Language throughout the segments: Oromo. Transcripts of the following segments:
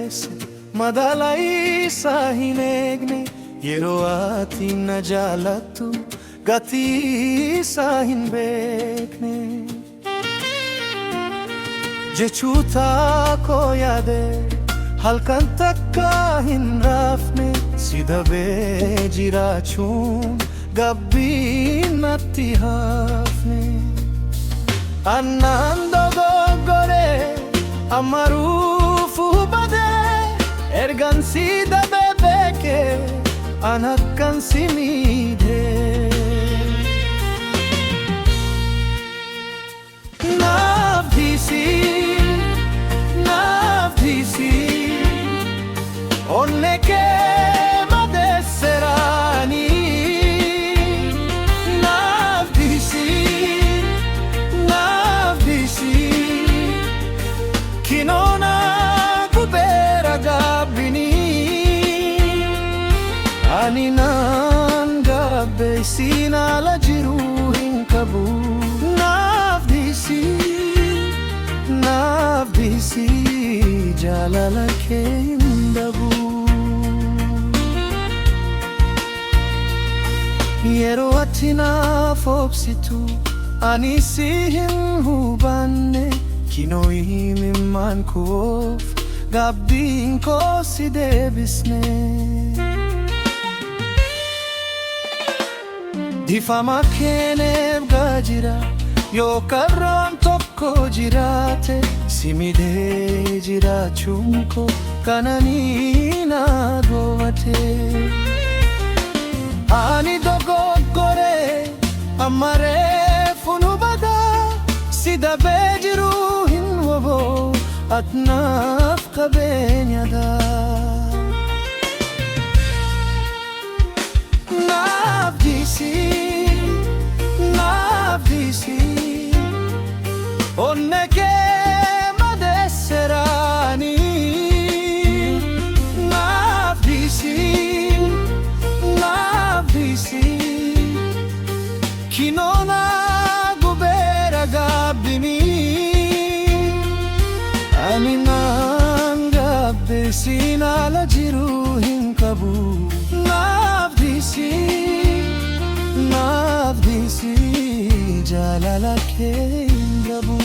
geesse madaalaa isaa hin eegne yeroo ati na jaalattu gatii isaa hin beekne jechuuta koo yaade halkan takka hin raafne si dabee jiraachuun gabbii natti hafne annaan dogoggore ammaruuf hubade ergan si dabee beeke an akkan si miidhe naaf dhiisi onne kee madeesseraani naaf dhiisi kinoona gubeera gaabbini ani naan gabbe siin ala jiru hin qabu naaf dhiisi jaalala kee hin dhabu yeroo ati naaf obsitu ani si hin hubanne kinoo imimmaan koof gabbiin koo si deebisne difama keeneef gaajira yoo karroon tokko jiraate si midhee jiraachuun koo kananii na gowwate ani dogoggore amma reefun hubada si dabee jiru hin wobo atnaaf qabeenyada naaf dhiisi onne kee madeesseraani naaf dhiisi kinoona gubeera gaabbini ani naan gabbe siin ala jiru hin qabu naaf dhiisi jaalala kee hin dhabu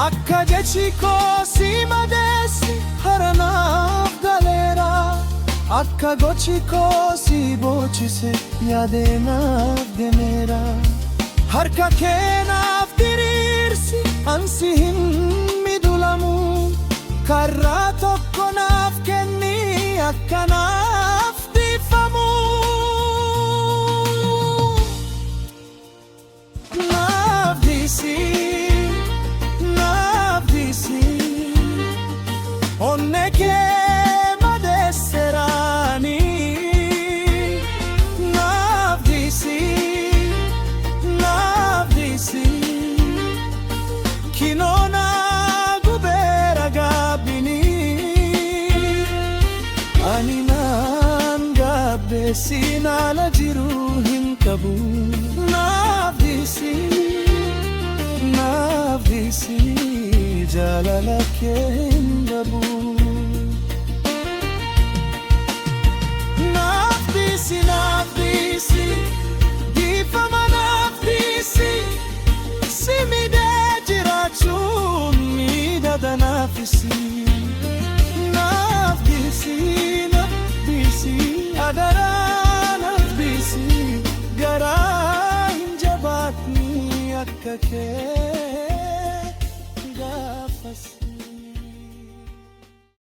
akka jechi koo si madeessi haranaaf galeera akka gochi koo si bochise yaadeenaaf demeera harka keenaaf diriirsi ansi hin midulamu karraa tokko naaf kenni akkanaaf dhiifamu naaf dhiisi onne kee madeesseraani naaf dhiisi kinoona gubeera gaabbini ani naan gabbe siin ala jiru hin qabu naaf dhiisi jaalala kee hin dhabu